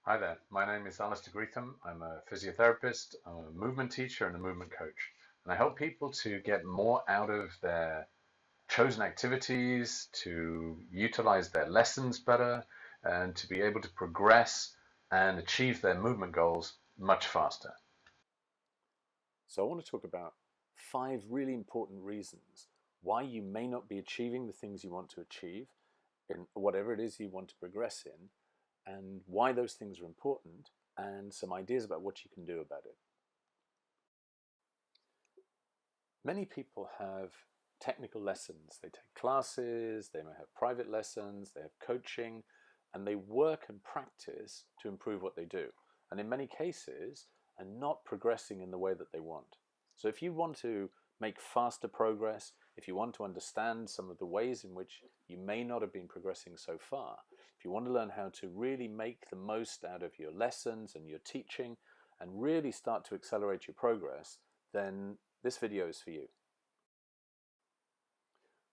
Hi there, my name is Alistair Greetham. I'm a physiotherapist, I'm a movement teacher and a movement coach. And I help people to get more out of their chosen activities, to utilize their lessons better, and to be able to progress and achieve their movement goals much faster. So I want to talk about 5 really important reasons why you may not be achieving the things you want to achieve in whatever it is you want to progress in, and why those things are important, and some ideas about what you can do about it. Many people have technical lessons. They take classes, they may have private lessons, they have coaching, and they work and practice to improve what they do. And in many cases, are not progressing in the way that they want. So if you want to make faster progress, if you want to understand some of the ways in which you may not have been progressing so far, if you want to learn how to really make the most out of your lessons and your teaching and really start to accelerate your progress, then this video is for you.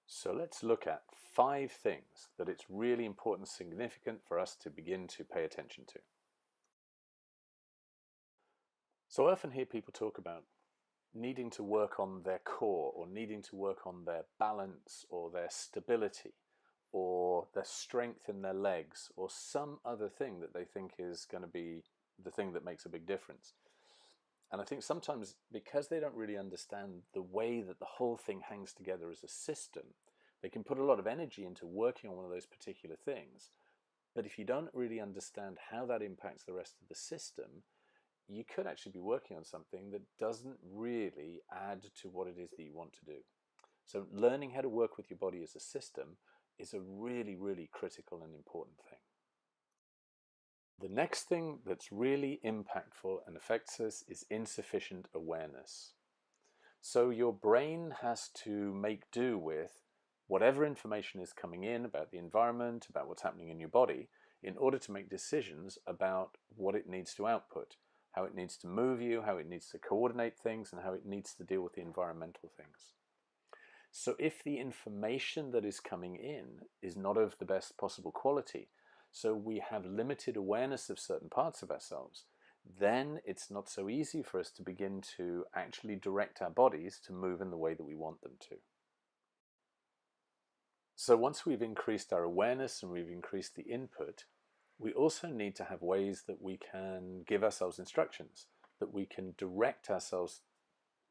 So let's look at 5 things that it's really important, significant for us to begin to pay attention to. So I often hear people talk about needing to work on their core, or needing to work on their balance or their stability or their strength in their legs or some other thing that they think is going to be the thing that makes a big difference. And I think sometimes because they don't really understand the way that the whole thing hangs together as a system, they can put a lot of energy into working on one of those particular things. But if you don't really understand how that impacts the rest of the system, you could actually be working on something that doesn't really add to what it is that you want to do. So learning how to work with your body as a system is a really, really critical and important thing. The next thing that's really impactful and affects us is insufficient awareness. So your brain has to make do with whatever information is coming in about the environment, about what's happening in your body, in order to make decisions about what it needs to output, how it needs to move you, how it needs to coordinate things, and how it needs to deal with the environmental things. So if the information that is coming in is not of the best possible quality, so we have limited awareness of certain parts of ourselves, then it's not so easy for us to begin to actually direct our bodies to move in the way that we want them to. So once we've increased our awareness and we've increased the input, we also need to have ways that we can give ourselves instructions, that we can direct ourselves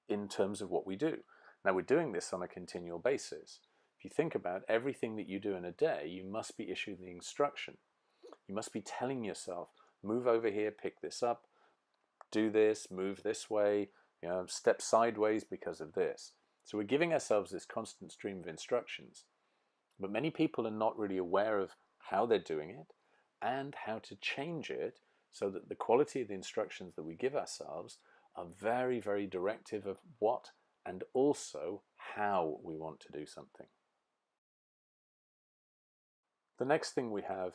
in terms of what we do. Now we're doing this on a continual basis. If you think about everything that you do in a day, you must be issuing the instruction. You must be telling yourself, move over here, pick this up, do this, move this way, step sideways because of this. So we're giving ourselves this constant stream of instructions. But many people are not really aware of how they're doing it and how to change it so that the quality of the instructions that we give ourselves are very, very directive of what and also how we want to do something. The next thing we have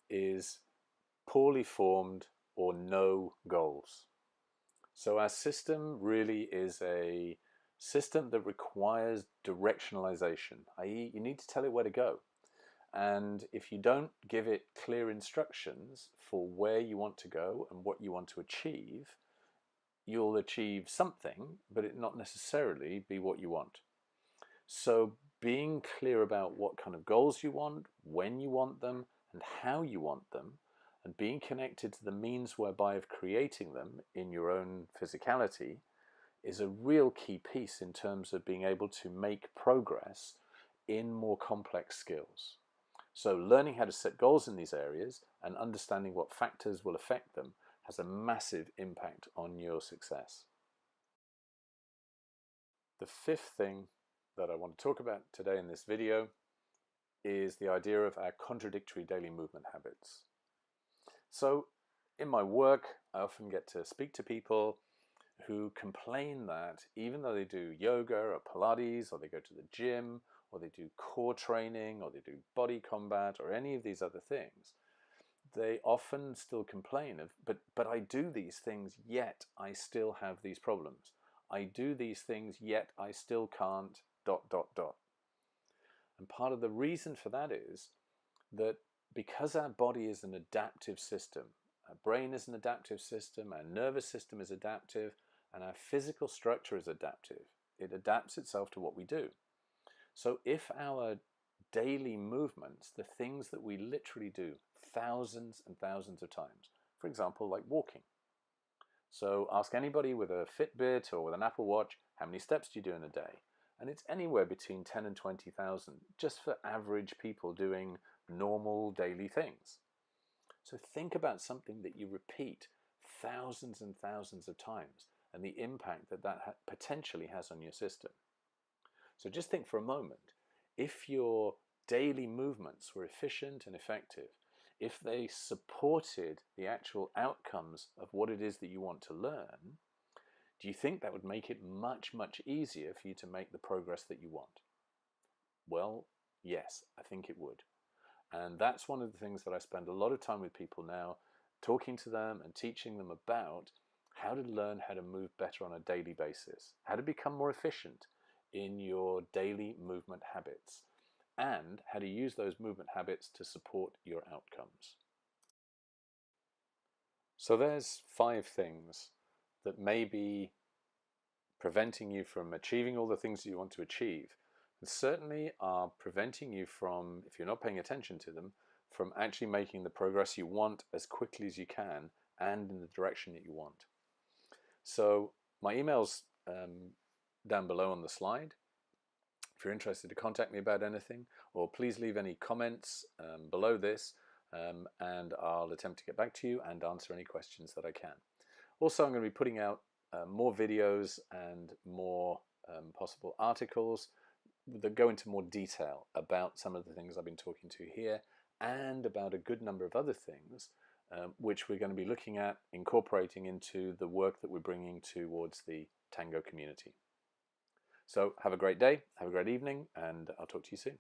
is poorly formed or no goals. So our system really is a system that requires directionalization, i.e. you need to tell it where to go. And if you don't give it clear instructions for where you want to go and what you want to achieve, you'll achieve something, but it not necessarily be what you want. So being clear about what kind of goals you want, when you want them, and how you want them, and being connected to the means whereby of creating them in your own physicality is a real key piece in terms of being able to make progress in more complex skills. So learning how to set goals in these areas and understanding what factors will affect them has a massive impact on your success. The 5th thing that I want to talk about today in this video is the idea of our contradictory daily movement habits. So in my work, I often get to speak to people who complain that even though they do yoga or Pilates, or they go to the gym, or they do core training, or they do body combat, or any of these other things, they often still complain of, but I do these things, yet I still have these problems. I do these things, yet I still can't ... And part of the reason for that is that because our body is an adaptive system, Our brain is an adaptive system, our nervous system is adaptive, and our physical structure is adaptive. It adapts itself to what we do. So if our daily movements, the things that we literally do thousands and thousands of times, for example, like walking. So ask anybody with a Fitbit or with an Apple Watch, how many steps do you do in a day? And it's anywhere between 10 and 20,000, just for average people doing normal daily things. So think about something that you repeat thousands and thousands of times and the impact that that potentially has on your system. So just think for a moment, if your daily movements were efficient and effective, if they supported the actual outcomes of what it is that you want to learn, do you think that would make it much, much easier for you to make the progress that you want? Well, yes, I think it would. And that's one of the things that I spend a lot of time with people now, talking to them and teaching them about how to learn how to move better on a daily basis, how to become more efficient in your daily movement habits, and how to use those movement habits to support your outcomes. So there's 5 things that may be preventing you from achieving all the things that you want to achieve, and certainly are preventing you from, if you're not paying attention to them, from actually making the progress you want as quickly as you can and in the direction that you want. So my email's down below on the slide. If you're interested to contact me about anything, or please leave any comments below this, and I'll attempt to get back to you and answer any questions that I can. Also, I'm going to be putting out more videos and more possible articles that go into more detail about some of the things I've been talking to here, and about a good number of other things which we're going to be looking at incorporating into the work that we're bringing towards the Tango community. So have a great day, have a great evening, and I'll talk to you soon.